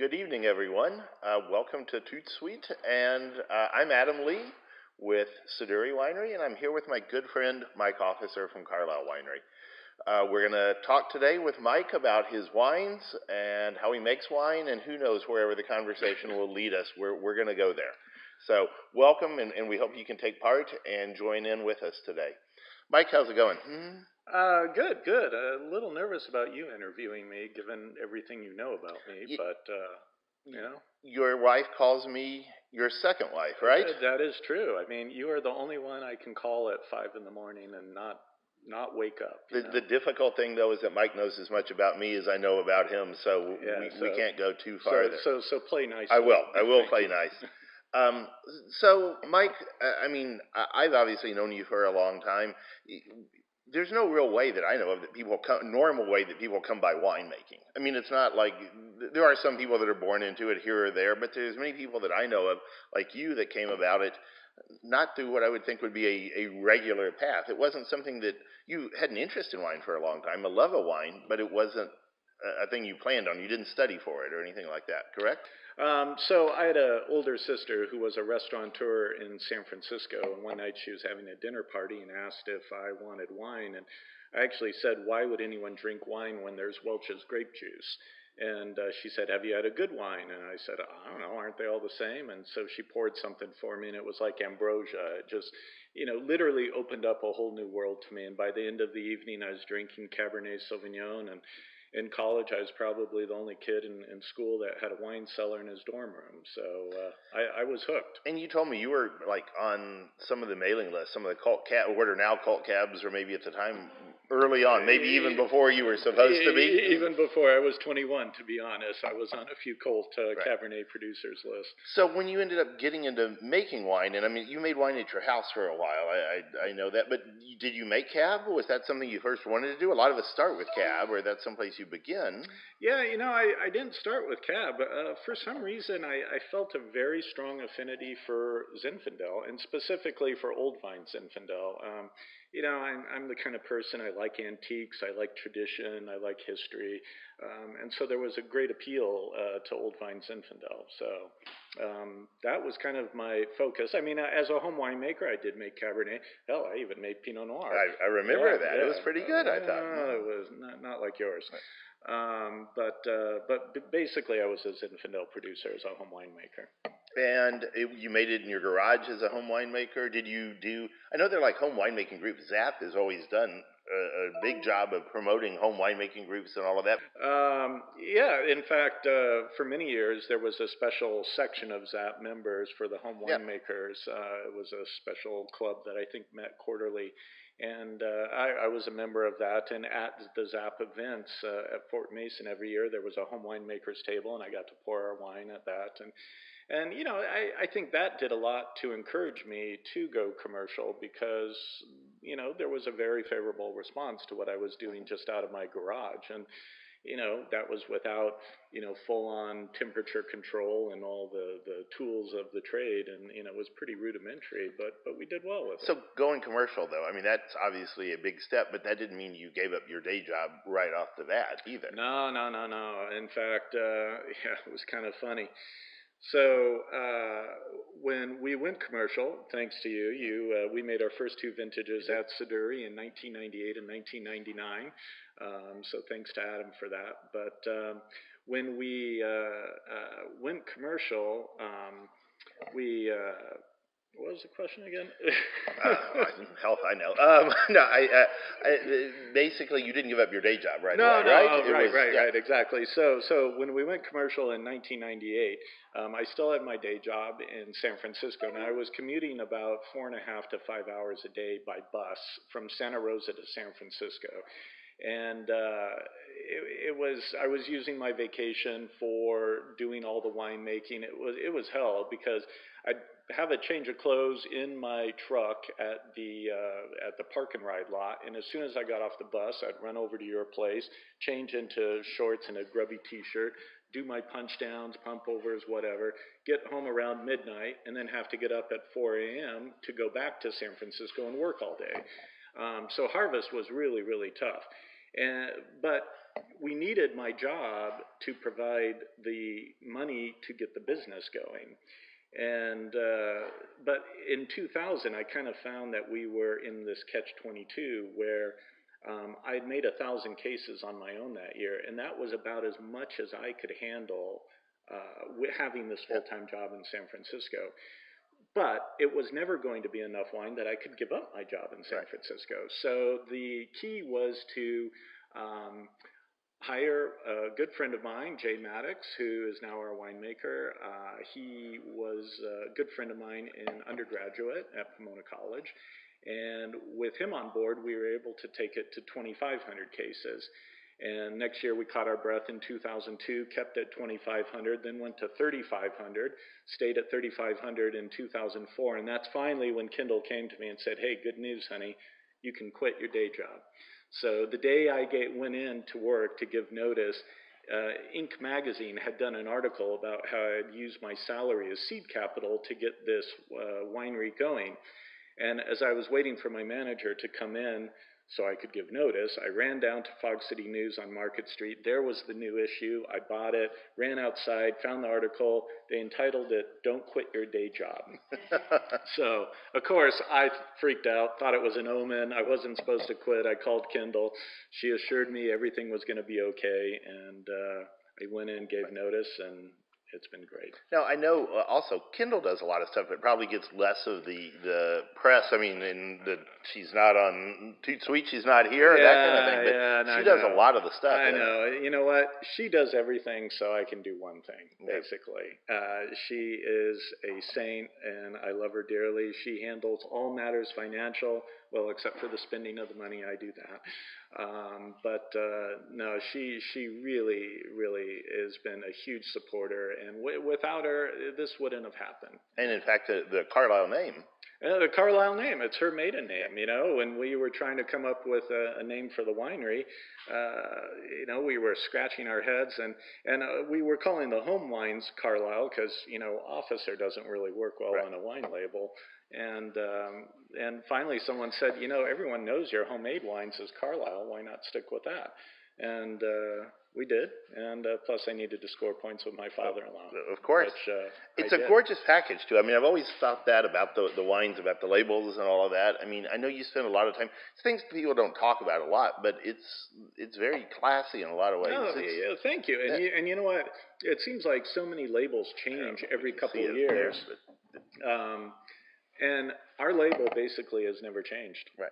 Good evening, everyone. Welcome to Toot Sweet, and I'm Adam Lee with Siduri Winery, and I'm here with my good friend Mike Officer from Carlisle Winery. We're going to talk today with Mike about his wines and how he makes wine, and who knows, wherever the conversation will lead us, we're going to go there. So welcome, and we hope you can take part and join in with us today. Mike, how's it going? Good. A little nervous about you interviewing me, given everything you know about me, but Your wife calls me your second wife, right? That is true. I mean, you are the only one I can call at 5 in the morning and not wake up. The difficult thing, though, is that Mike knows as much about me as I know about him, so we can't go too far there. So play nice. I will play nice. So, Mike, I've obviously known you for a long time. There's no real way that I know of that normal way that people come by winemaking. I mean, it's not like, there are some people that are born into it here or there, but there's many people that I know of, like you, that came about it not through what I would think would be a regular path. It wasn't something that you had an interest in wine for a long time, a love of wine, but it wasn't a thing you planned on. You didn't study for it or anything like that, correct? So I had an older sister who was a restaurateur in San Francisco, and one night she was having a dinner party and asked if I wanted wine, and I actually said, why would anyone drink wine when there's Welch's grape juice? And she said, have you had a good wine? And I said, I don't know, aren't they all the same? And so she poured something for me, and it was like ambrosia. It just, literally opened up a whole new world to me. And by the end of the evening, I was drinking Cabernet Sauvignon, and in college, I was probably the only kid in school that had a wine cellar in his dorm room. So I was hooked. And you told me you were like on some of the mailing lists, some of the what are now cult cabs, or maybe at the time early on, maybe even before you were supposed to be. Even before I was 21, to be honest, I was on a few cult Cabernet producers lists. So when you ended up getting into making wine, and I mean, you made wine at your house for a while, I know that, but did you make cab? Was that something you first wanted to do? A lot of us start with cab, or that's someplace you begin. Yeah, I didn't start with cab. For some reason, I felt a very strong affinity for Zinfandel, and specifically for old vine Zinfandel. I'm the kind of person, I like antiques, I like tradition, I like history, and so there was a great appeal to old vine Zinfandel. So that was kind of my focus. I mean, as a home winemaker, I did make Cabernet. Hell, I even made Pinot Noir. I remember that. Yeah. It was pretty good, I thought. It was not like yours. But basically, I was a Zinfandel producer as a home winemaker. And you made it in your garage as a home winemaker? Did you do, I know they're like home winemaking groups. Zap has always done a big job of promoting home winemaking groups and all of that. Yeah, in fact, for many years, there was a special section of Zap members for the home winemakers. It was a special club that I think met quarterly. And I was a member of that, and at the Zap events at Fort Mason every year, there was a home winemakers table, and I got to pour our wine at that. And I think that did a lot to encourage me to go commercial because, there was a very favorable response to what I was doing just out of my garage. And, that was without, full-on temperature control and all the tools of the trade. And, it was pretty rudimentary, but we did well with it. So going commercial, though, I mean, that's obviously a big step, but that didn't mean you gave up your day job right off the bat either. No. In fact, it was kind of funny. So when we went commercial, thanks to you, we made our first two vintages at Siduri in 1998 and 1999. So thanks to Adam for that. But when we went commercial, we what was the question again? Health, I know. No, basically, you didn't give up your day job right away, right? Right, exactly. So when we went commercial in 1998, I still had my day job in San Francisco, and I was commuting about 4.5 to 5 hours a day by bus from Santa Rosa to San Francisco. And I was using my vacation for doing all the winemaking. It was hell because I'd have a change of clothes in my truck at the park and ride lot, and as soon as I got off the bus, I'd run over to your place, change into shorts and a grubby T-shirt, do my punch downs, pump overs, whatever, get home around midnight, and then have to get up at 4 a.m. to go back to San Francisco and work all day. So harvest was really, really tough. But we needed my job to provide the money to get the business going. And but in 2000, I kind of found that we were in this catch-22 where I had made 1,000 cases on my own that year, and that was about as much as I could handle having this full-time job in San Francisco. But it was never going to be enough wine that I could give up my job in San Francisco. So the key was to hire a good friend of mine, Jay Maddox, who is now our winemaker. He was a good friend of mine in undergraduate at Pomona College. And with him on board, we were able to take it to 2,500 cases. And next year we caught our breath in 2002, kept at 2,500, then went to 3,500, stayed at 3,500 in 2004. And that's finally when Kendall came to me and said, hey, good news, honey, you can quit your day job. So the day I went in to work to give notice, Inc. magazine had done an article about how I'd used my salary as seed capital to get this winery going. And as I was waiting for my manager to come in so I could give notice, I ran down to Fog City News on Market Street. There was the new issue. I bought it, ran outside, found the article. They entitled it, Don't Quit Your Day Job. So, of course, I freaked out, thought it was an omen. I wasn't supposed to quit. I called Kendall. She assured me everything was going to be okay. And I went in, gave notice, and it's been great. Now, I know also Kendall does a lot of stuff, but probably gets less of the press. I mean, she's not on Toot Sweet, she's not here, that kind of thing. But she does a lot of the stuff. I know. You know what? She does everything, so I can do one thing, basically. She is a saint, and I love her dearly. She handles all matters financial, well, except for the spending of the money. I do that. No, she really, really has been a huge supporter, and without her, this wouldn't have happened. And in fact, the Carlisle name. The Carlisle name, it's her maiden name, you know. When we were trying to come up with a name for the winery, you know, we were scratching our heads, and we were calling the home wines Carlisle because, you know, Officer doesn't really work well on a wine label. And finally someone said, you know, everyone knows your homemade wines is Carlisle. Why not stick with that? And we did. And plus I needed to score points with my father-in-law. Of course. Which, it's a gorgeous package, too. I mean, I've always thought that about the wines, about the labels and all of that. I mean, I know you spend a lot of time. It's things people don't talk about a lot, but it's very classy in a lot of ways. Oh, yeah, thank you. And you know what? It seems like so many labels change every couple of years. And our label basically has never changed. Right.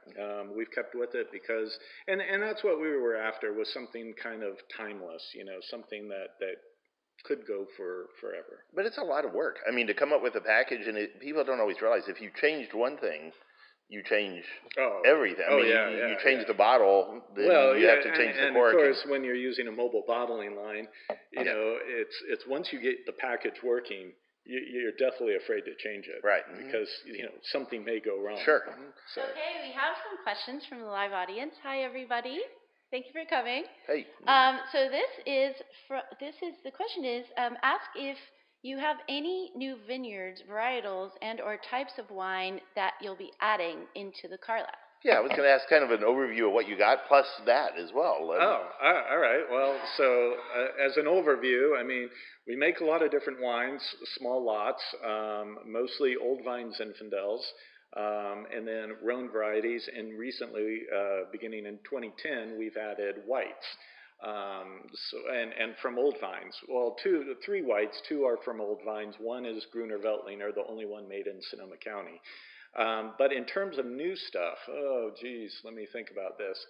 We've kept with it because, and that's what we were after, was something kind of timeless, you know, something that could go for forever. But it's a lot of work. I mean, to come up with a package, and people don't always realize if you changed one thing, you change everything. I mean, you change the bottle, then you have to change the cork. And of course, when you're using a mobile bottling line, you know, it's once you get the package working, you're definitely afraid to change it. Right. Because, you know, something may go wrong. Sure. So. Okay, we have some questions from the live audience. Hi, everybody. Thank you for coming. Hey. So the question is, ask if you have any new vineyards, varietals, and or types of wine that you'll be adding into the Carlisle. Yeah, I was going to ask kind of an overview of what you got, plus that as well. All right. Well, so as an overview, I mean, we make a lot of different wines, small lots, mostly old vine Zinfandels, and then Rhone varieties. And recently, beginning in 2010, we've added whites. And from old vines. Well, three whites. Two are from old vines. One is Gruner Veltliner, the only one made in Sonoma County. But in terms of new stuff, let me think about this.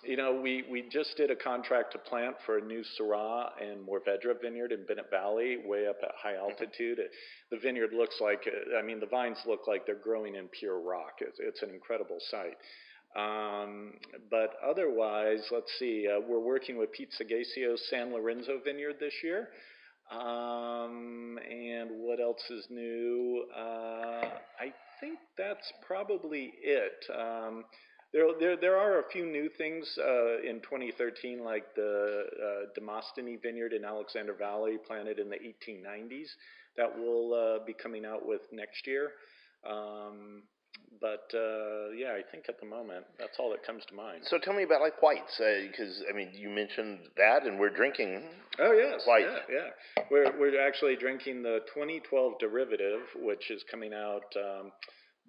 You know, we just did a contract to plant for a new Syrah and Mourvedre vineyard in Bennett Valley, way up at high altitude. The vineyard looks like, the vines look like they're growing in pure rock. It's an incredible sight. But otherwise, let's see, we're working with Pete Sagasio's San Lorenzo vineyard this year. And what else is new? I think that's probably it. There are a few new things in 2013, like the Demosthenes Vineyard in Alexander Valley, planted in the 1890s, that we'll be coming out with next year. But yeah, I think at the moment that's all that comes to mind. So tell me about like whites, because I mean you mentioned that, and we're drinking. Oh yes, white. yeah. We're actually drinking the 2012 derivative, which is coming out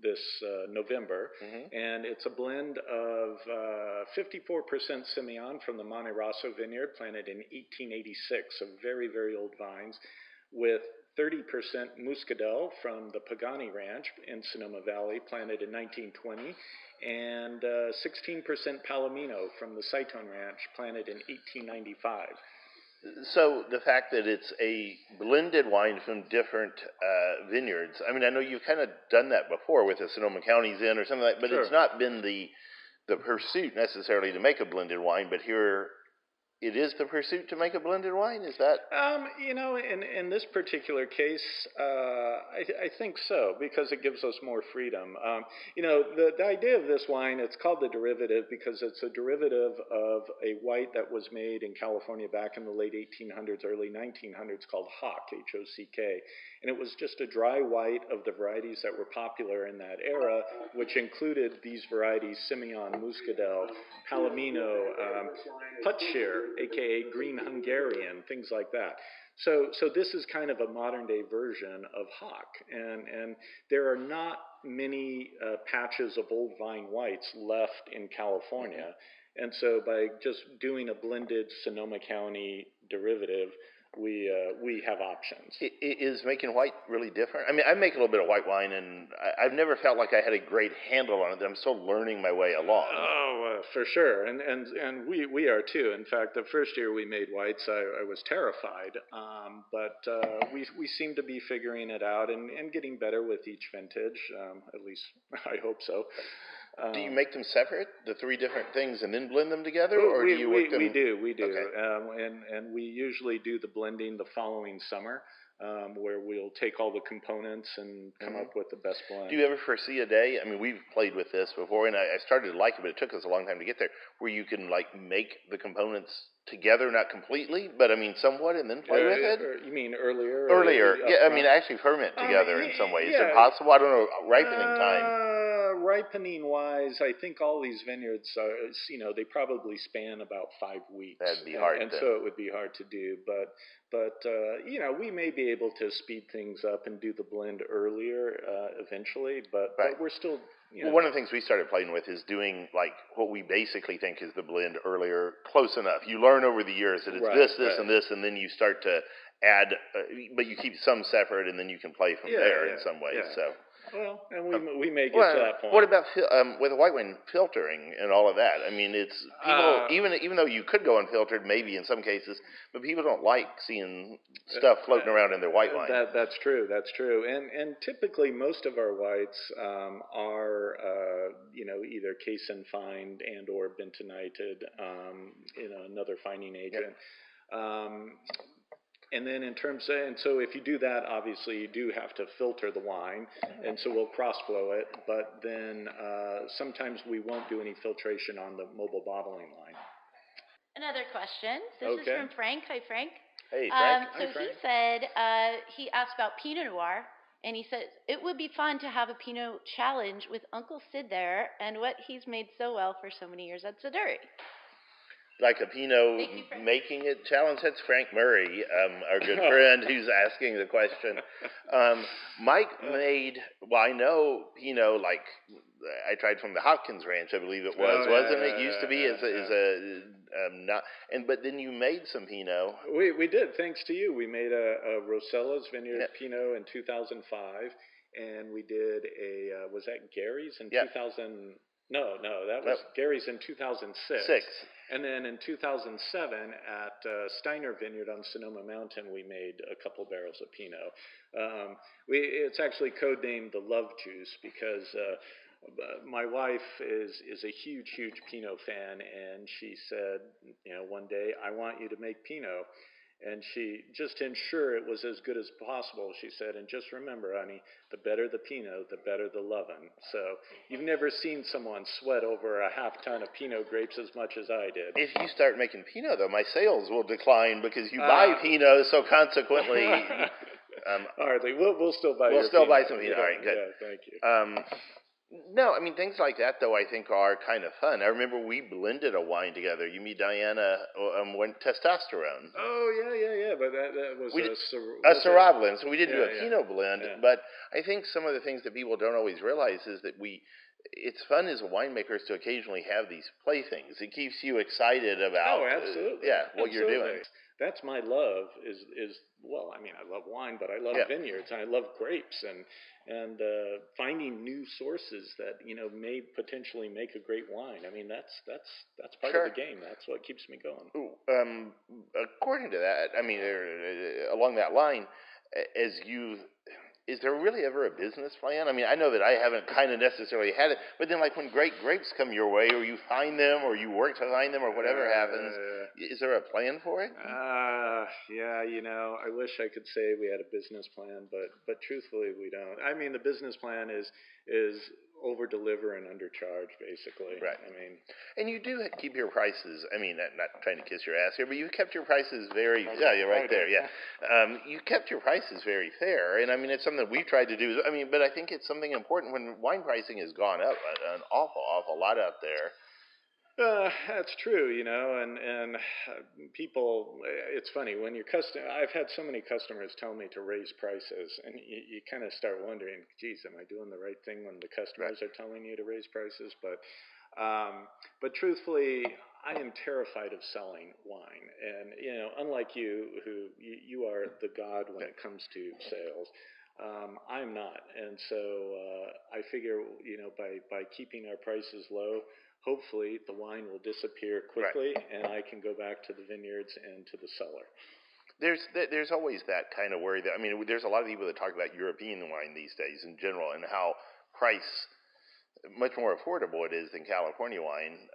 this November, and it's a blend of 54% Simeon from the Monte Rosso vineyard, planted in 1886, so very, very old vines, with 30% Muscadel from the Pagani Ranch in Sonoma Valley, planted in 1920, and 16% Palomino from the Saiton Ranch, planted in 1895. So the fact that it's a blended wine from different vineyards, I mean, I know you've kind of done that before with the Sonoma County's Inn or something like that, but It's not been the pursuit necessarily to make a blended wine, but here it is the pursuit to make a blended wine? Is that? In this particular case, I think so, because it gives us more freedom. The idea of this wine, it's called the derivative because it's a derivative of a white that was made in California back in the late 1800s, early 1900s called Hock, H-O-C-K. And it was just a dry white of the varieties that were popular in that era, which included these varieties: Simeon, Muscadel, Palomino, Putshire, a.k.a. Green Hungarian, things like that. So this is kind of a modern-day version of Hock, and there are not many patches of old vine whites left in California, and so by just doing a blended Sonoma County derivative, we have options. Is making white really different? I mean, I make a little bit of white wine, and I've never felt like I had a great handle on it. I'm still learning my way along. Oh, for sure, and we are too. In fact, the first year we made whites, I was terrified, but we seem to be figuring it out and getting better with each vintage. At least I hope so. Do you make them separate, the three different things, and then blend them together, or do you work them? We do. Okay. And we usually do the blending the following summer, where we'll take all the components and come up with the best blend. Do you ever foresee a day? I mean, we've played with this before, and I started to like it, but it took us a long time to get there, where you can like make the components together, not completely, but I mean somewhat, and then play with it? You mean earlier? Earlier, yeah. I mean, actually ferment together in some ways. Is it possible? I don't know. Ripening time. Ripening-wise, I think all these vineyards are, they probably span about 5 weeks. That'd be hard. And so it would be hard to do. But we may be able to speed things up and do the blend earlier eventually. But we're still. Well, one of the things we started playing with is doing like what we basically think is the blend earlier, close enough. You learn over the years that it's this, and this, and then you start to add, but you keep some separate, and then you can play from there in some ways. So. Well, and we may get to that point. What about with white wine filtering and all of that? I mean, it's people even though you could go unfiltered maybe in some cases, but people don't like seeing stuff floating around in their white wine. That's true. And typically most of our whites are either casein-fined and or bentonited, another fining agent. And then so if you do that, obviously you do have to filter the wine, and so we'll cross flow it, but then sometimes we won't do any filtration on the mobile bottling line. Another question. This is from Frank. Hi, Frank. Hey, Frank. So he said, he asked about Pinot Noir, and he said it would be fun to have a Pinot challenge with Uncle Sid there and what he's made so well for so many years at Siduri. Like a Pinot making it challenge. That's Frank Murray, our good friend, who's asking the question. Mike made, I know Pinot, like I tried from the Hopkins Ranch, I believe it was, wasn't it? Used to be but then you made some Pinot. We did, thanks to you. We made a Rosella's Vineyard Pinot in 2005, and we did was that Gary's in 2000? No, that was Gary's in 2006. And then in 2007 at Steiner Vineyard on Sonoma Mountain, we made a couple barrels of Pinot. It's actually codenamed the Love Juice because my wife is a huge Pinot fan, and she said, one day, I want you to make Pinot. And she, just to ensure it was as good as possible, she said, and just remember, honey, the better the Pinot, the better the lovin'. So you've never seen someone sweat over a half ton of Pinot grapes as much as I did. If you start making Pinot, though, my sales will decline because you buy Pinot, so consequently... Hardly. We'll still buy We'll still buy some Pinot. All right, good. Yeah, thank you. No, I mean things like that though I think are kind of fun. I remember we blended a wine together. You, me, Diana, went testosterone. Oh yeah. But that was We did a was it? Syrah blend, so we didn't do a Yeah. Pinot blend. Yeah. But I think some of the things that people don't always realize is that it's fun as winemakers to occasionally have these playthings. It keeps you excited about, Oh, absolutely. what you're doing. That's my love. Is well, I mean, I love wine, but I love Yeah. vineyards and I love grapes and finding new sources that may potentially make a great wine. I mean, that's part Sure. of the game. That's what keeps me going. According to that, I mean, along that line, is there really ever a business plan? I mean, I know that I haven't kind of necessarily had it, but then like when great grapes come your way, or you find them, or you work to find them, or whatever happens, is there a plan for it? Yeah, I wish I could say we had a business plan, but truthfully we don't. I mean, the business plan is over deliver and undercharge, basically. Right. I mean, and you do keep your prices. I mean, not trying to kiss your ass here, but you kept your prices very. Yeah, you're right there. Yeah, you kept your prices very fair, and I mean, it's something we've tried to do. I mean, but I think it's something important when wine pricing has gone up an awful lot out there. That's true, and people. It's funny when I've had so many customers tell me to raise prices, and you kind of start wondering, geez, am I doing the right thing when the customers are telling you to raise prices? But truthfully, I am terrified of selling wine, and unlike you, who you are the god when it comes to sales. I'm not, and so I figure, by keeping our prices low, hopefully the wine will disappear quickly, and I can go back to the vineyards and to the cellar. There's always that kind of worry. That I mean, there's a lot of people that talk about European wine these days in general, and how much more affordable it is than California wine.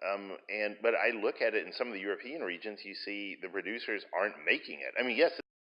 But I look at it in some of the European regions, you see the producers aren't making it. I mean, yes.